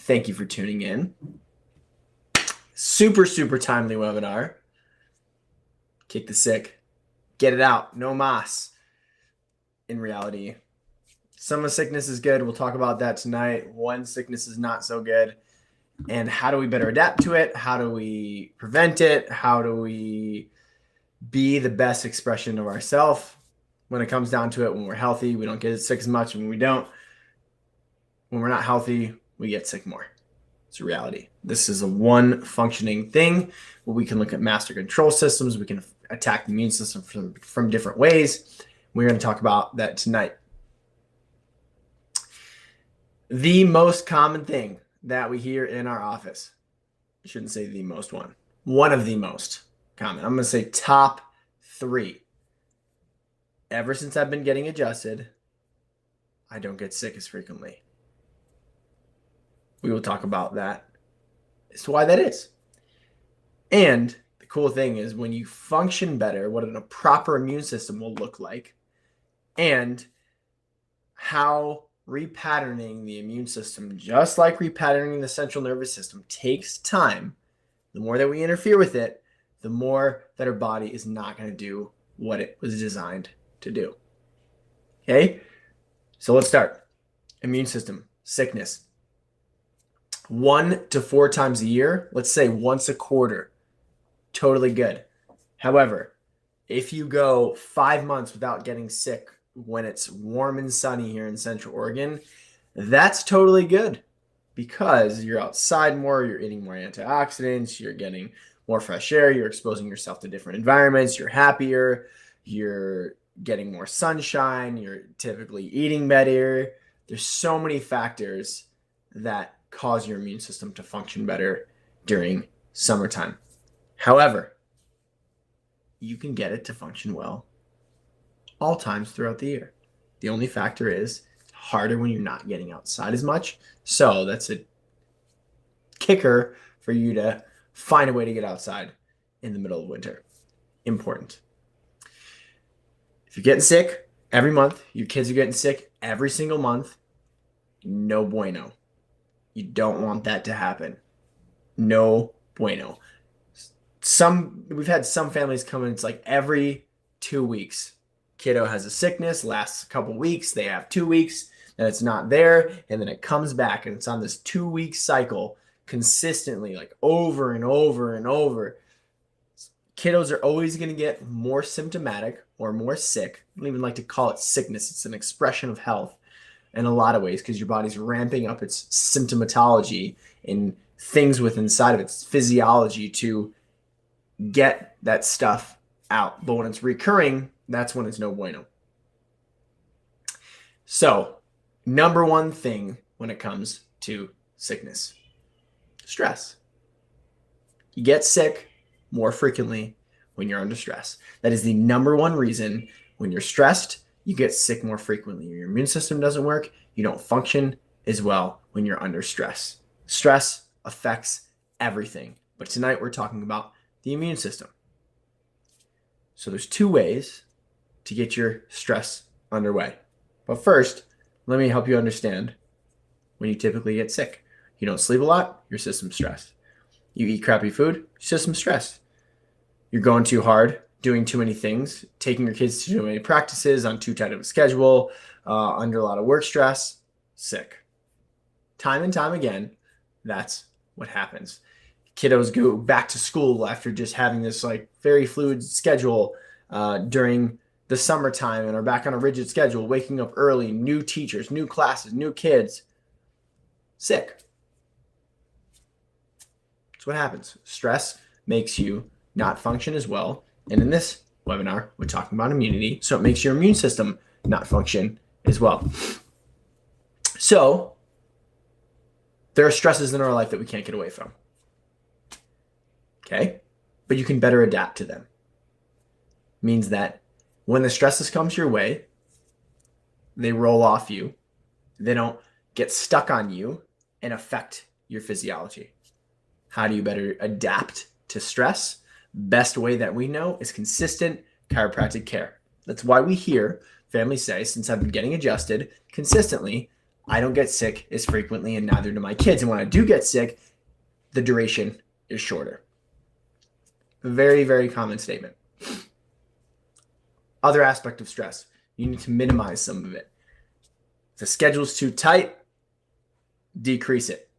Thank you for tuning in. Super, super timely webinar. Kick the sick. Get it out. No mas. In reality, some of sickness is good. We'll talk about that tonight. One sickness is not so good. And how do we better adapt to it? How do we prevent it? How do we be the best expression of ourselves when it comes down to it? When we're healthy, we don't get sick as much. When we don't, when we're not healthy, we get sick more. It's a reality. This is a one functioning thing where we can look at master control systems. We can attack the immune system from different ways. We're going to talk about that tonight. The most common thing that we hear in our office, I shouldn't say the most one of the most common. I'm going to say top 3. Ever since I've been getting adjusted, I don't get sick as frequently. We will talk about that as to why that is. And the cool thing is when you function better, what a proper immune system will look like, and how repatterning the immune system, just like repatterning the central nervous system, takes time. The more that we interfere with it, the more that our body is not going to do what it was designed to do. Okay? So let's start. Immune system, sickness. 1 to 4 times a year, let's say once a quarter, totally good. However, if you go 5 months without getting sick when it's warm and sunny here in Central Oregon, that's totally good because you're outside more, you're eating more antioxidants, you're getting more fresh air, you're exposing yourself to different environments, you're happier, you're getting more sunshine, you're typically eating better. There's so many factors that cause your immune system to function better during summertime. However, you can get it to function well all times throughout the year. The only factor is it's harder when you're not getting outside as much. So that's a kicker for you to find a way to get outside in the middle of winter. Important. If you're getting sick every month, your kids are getting sick every single month, no bueno. You don't want that to happen. No bueno. We've had some families come in, it's like every 2 weeks. Kiddo has a sickness, lasts a couple weeks, they have 2 weeks, then it's not there, and then it comes back, and it's on this 2-week cycle consistently, like over and over and over. Kiddos are always going to get more symptomatic or more sick. I don't even like to call it sickness. It's an expression of health in a lot of ways because your body's ramping up its symptomatology and things within inside of its physiology to get that stuff out. But when it's recurring, that's when it's no bueno. So, number one thing when it comes to sickness, stress. You get sick more frequently when you're under stress. That is the number one reason. When you're stressed, you get sick more frequently. Your immune system doesn't work. You don't function as well when you're under stress. Stress affects everything. But tonight we're talking about the immune system. So there's 2 ways to get your stress underway. But first, let me help you understand when you typically get sick. You don't sleep a lot, your system's stressed. You eat crappy food, your system's stressed. You're going too hard, doing too many things, taking your kids to too many practices on too tight of a schedule, under a lot of work stress, sick. Time and time again, that's what happens. Kiddos go back to school after just having this like very fluid schedule during the summertime and are back on a rigid schedule, waking up early, new teachers, new classes, new kids, sick. That's what happens. Stress makes you not function as well. And in this webinar, we're talking about immunity. So it makes your immune system not function as well. So there are stresses in our life that we can't get away from. Okay? But you can better adapt to them. Means that when the stresses comes your way, they roll off you. They don't get stuck on you and affect your physiology. How do you better adapt to stress? Best way that we know is consistent chiropractic care. That's why we hear families say, since I've been getting adjusted consistently, I don't get sick as frequently, and neither do my kids. And when I do get sick, the duration is shorter. Very, very common statement. Other aspect of stress, you need to minimize some of it. If the schedule's too tight, decrease it.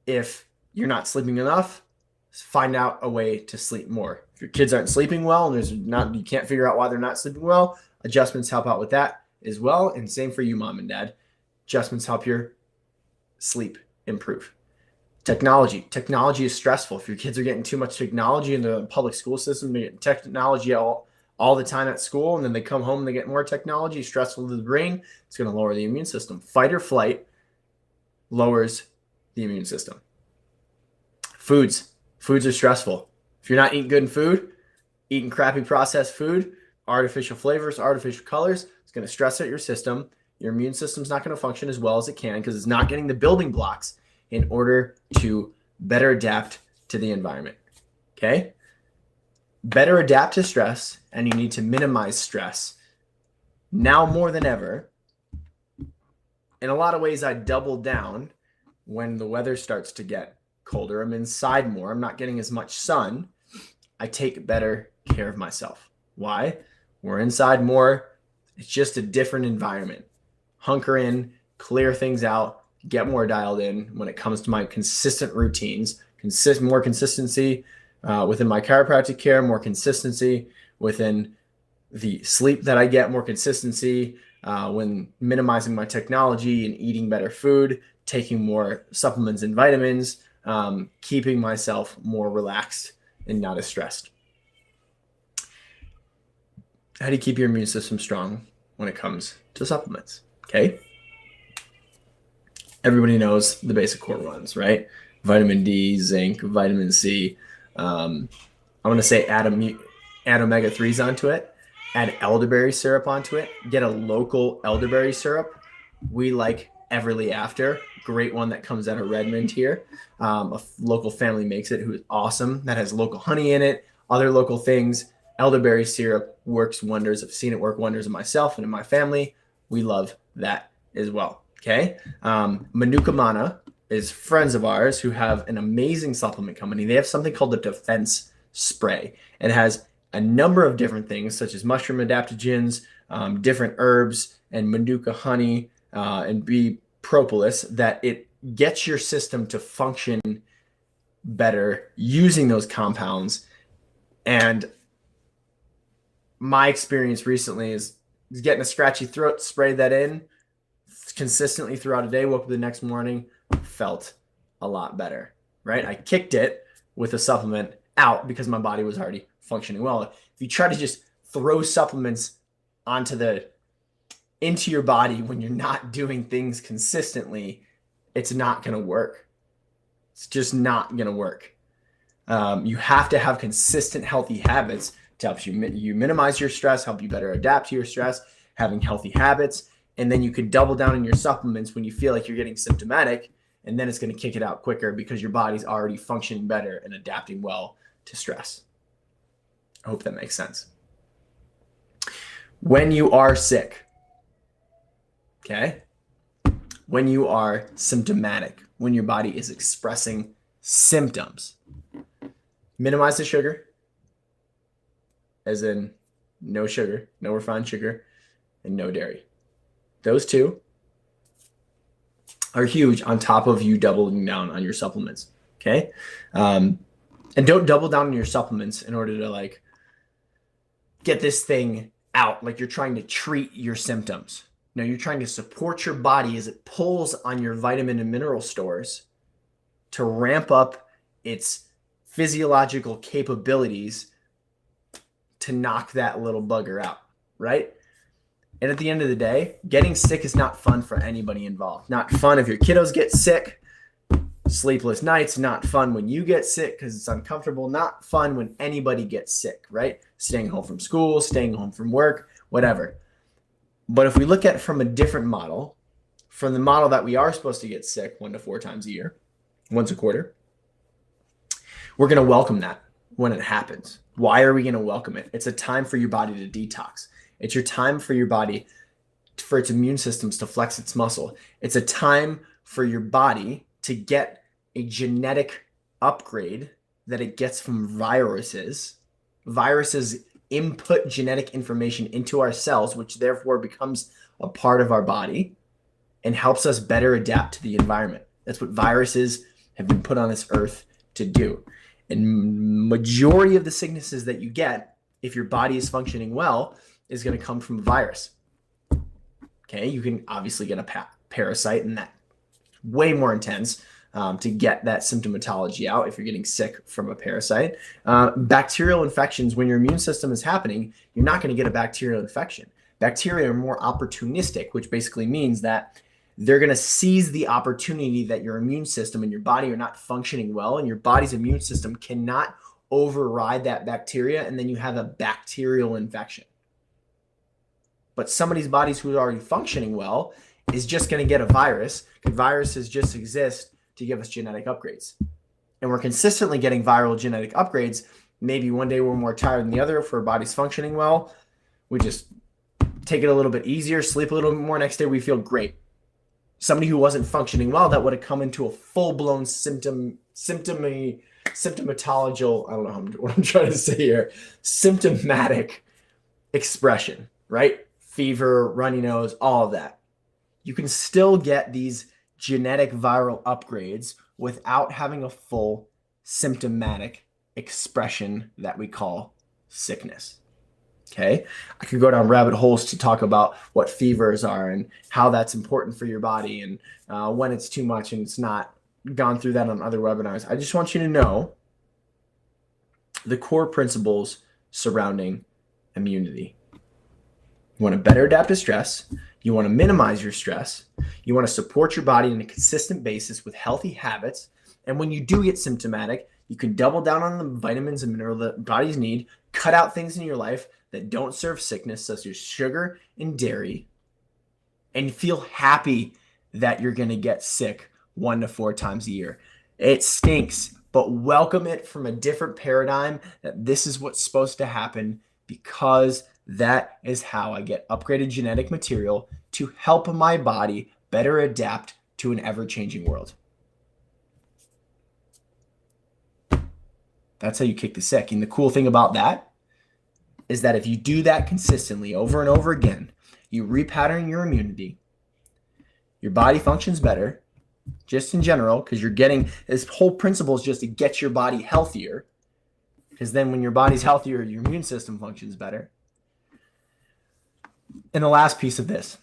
If you're not sleeping enough, find out a way to sleep more. If your kids aren't sleeping well and you can't figure out why they're not sleeping well, adjustments help out with that as well. And same for you, mom and dad. Adjustments help your sleep improve. Technology is stressful. If your kids are getting too much technology in the public school system, they're getting technology all the time at school, and then they come home and they get more technology, stressful to the brain. It's going to lower the immune system. Fight or flight lowers the immune system. Foods are stressful. If you're not eating good food, eating crappy processed food, artificial flavors, artificial colors, it's going to stress out your system. Your immune system's not going to function as well as it can because it's not getting the building blocks in order to better adapt to the environment. Okay? Better adapt to stress, and you need to minimize stress now more than ever. In a lot of ways, I double down when the weather starts to get colder. I'm inside more. I'm not getting as much sun. I take better care of myself. Why? We're inside more. It's just a different environment. Hunker in, clear things out, get more dialed in when it comes to my consistent routines, more consistency within my chiropractic care, more consistency within the sleep that I get, more consistency when minimizing my technology and eating better food, taking more supplements and vitamins, keeping myself more relaxed and not as stressed. How do you keep your immune system strong when it comes to supplements? Okay. Everybody knows the basic core ones, right? Vitamin D, zinc, vitamin C. I'm going to say add omega-3s onto it. Add elderberry syrup onto it. Get a local elderberry syrup. We like Everly After. Great one that comes out of Redmond here. A local family makes it who is awesome. That has local honey in it, other local things. Elderberry syrup works wonders. I've seen it work wonders in myself and in my family. We love that as well. Okay. Manuka Mana is friends of ours who have an amazing supplement company. They have something called the Defense Spray. It has a number of different things such as mushroom adaptogens, different herbs, and Manuka honey and bee propolis that it gets your system to function better using those compounds. And my experience recently is getting a scratchy throat, spray that in consistently throughout a day, woke up the next morning, felt a lot better, right? I kicked it with a supplement out because my body was already functioning well. If you try to just throw supplements into your body when you're not doing things consistently, it's not going to work. It's just not going to work. You have to have consistent, healthy habits to help you minimize your stress, help you better adapt to your stress, having healthy habits. And then you can double down on your supplements when you feel like you're getting symptomatic, and then it's going to kick it out quicker because your body's already functioning better and adapting well to stress. I hope that makes sense. When you are sick, okay? When you are symptomatic, when your body is expressing symptoms, minimize the sugar, as in no sugar, no refined sugar, and no dairy. Those two are huge on top of you doubling down on your supplements. Okay. And don't double down on your supplements in order to get this thing out. Like you're trying to treat your symptoms. No, you're trying to support your body as it pulls on your vitamin and mineral stores to ramp up its physiological capabilities to knock that little bugger out. Right. And at the end of the day, getting sick is not fun for anybody involved. Not fun if your kiddos get sick, sleepless nights, not fun when you get sick because it's uncomfortable, not fun when anybody gets sick, right? Staying home from school, staying home from work, whatever. But if we look at it from a different model, from the model that we are supposed to get sick 1 to 4 times a year, once a quarter, we're going to welcome that when it happens. Why are we going to welcome it? It's a time for your body to detox. It's your time for your body for its immune systems to flex its muscle. It's a time for your body to get a genetic upgrade that it gets from viruses. Viruses input genetic information into our cells, which therefore becomes a part of our body and helps us better adapt to the environment. That's what viruses have been put on this earth to do. And majority of the sicknesses that you get, if your body is functioning well, is going to come from a virus. Okay, you can obviously get a parasite, and that's way more intense to get that symptomatology out if you're getting sick from a parasite. Bacterial infections, when your immune system is happening, you're not going to get a bacterial infection. Bacteria are more opportunistic, which basically means that they're going to seize the opportunity that your immune system and your body are not functioning well, and your body's immune system cannot override that bacteria, and then you have a bacterial infection. But somebody's bodies who's already functioning well is just going to get a virus, because viruses just exist to give us genetic upgrades. And we're consistently getting viral genetic upgrades. Maybe one day we're more tired than the other. If our body's functioning well, we just take it a little bit easier, sleep a little bit more. Next day we feel great. Somebody who wasn't functioning well, that would have come into a full-blown symptomatological, I don't know what I'm trying to say here, symptomatic expression, right? Fever, runny nose, all of that. You can still get these genetic viral upgrades without having a full symptomatic expression that we call sickness. Okay, I could go down rabbit holes to talk about what fevers are and how that's important for your body and when it's too much and it's not. Gone through that on other webinars. I just want you to know the core principles surrounding immunity. You want to better adapt to stress. You want to minimize your stress. You want to support your body on a consistent basis with healthy habits. And when you do get symptomatic, you can double down on the vitamins and minerals that bodies need, cut out things in your life that don't serve sickness, such as sugar and dairy, and feel happy that you're going to get sick 1 to 4 times a year. It stinks, but welcome it from a different paradigm that this is what's supposed to happen, because that is how I get upgraded genetic material to help my body better adapt to an ever-changing world. That's how you kick the sick. And the cool thing about that is that if you do that consistently over and over again, you repattern your immunity, your body functions better, just in general, because you're getting this whole principle is just to get your body healthier, because then when your body's healthier, your immune system functions better. And the last piece of this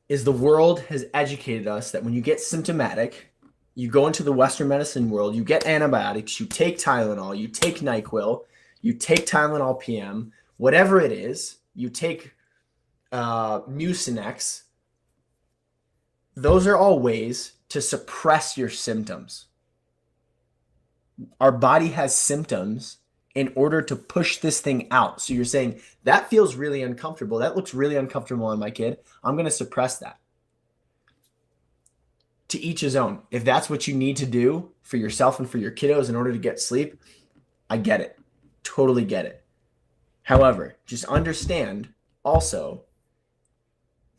is the world has educated us that when you get symptomatic, you go into the Western medicine world, you get antibiotics, you take Tylenol, you take NyQuil, you take Tylenol PM, whatever it is, you take Mucinex. Those are all ways to suppress your symptoms. Our body has symptoms in order to push this thing out. So you're saying, that feels really uncomfortable. That looks really uncomfortable on my kid. I'm going to suppress that. To each his own. If that's what you need to do for yourself and for your kiddos in order to get sleep, I get it. Totally get it. However, just understand also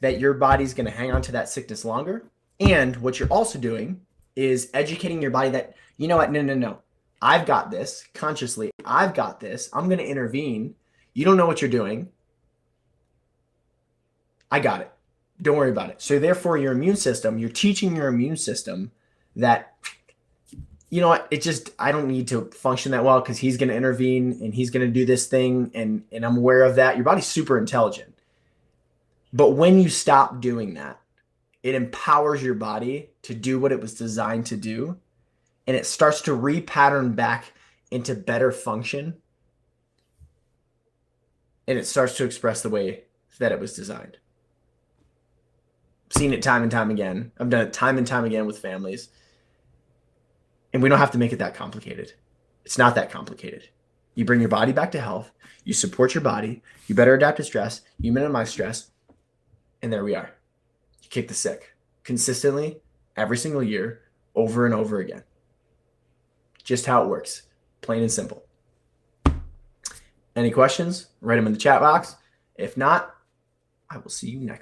that your body's going to hang on to that sickness longer. And what you're also doing is educating your body that, you know what, no. I've got this consciously. I've got this. I'm going to intervene. You don't know what you're doing. I got it. Don't worry about it. So therefore, your immune system, you're teaching your immune system that, you know what, I don't need to function that well because he's going to intervene and he's going to do this thing. And I'm aware of that. Your body's super intelligent. But when you stop doing that, it empowers your body to do what it was designed to do. And it starts to repattern back into better function. And it starts to express the way that it was designed. I've seen it time and time again. I've done it time and time again with families. And we don't have to make it that complicated. It's not that complicated. You bring your body back to health. You support your body. You better adapt to stress. You minimize stress. And there we are. You kick the sick consistently every single year, over and over again. Just how it works. Plain and simple. Any questions? Write them in the chat box. If not, I will see you next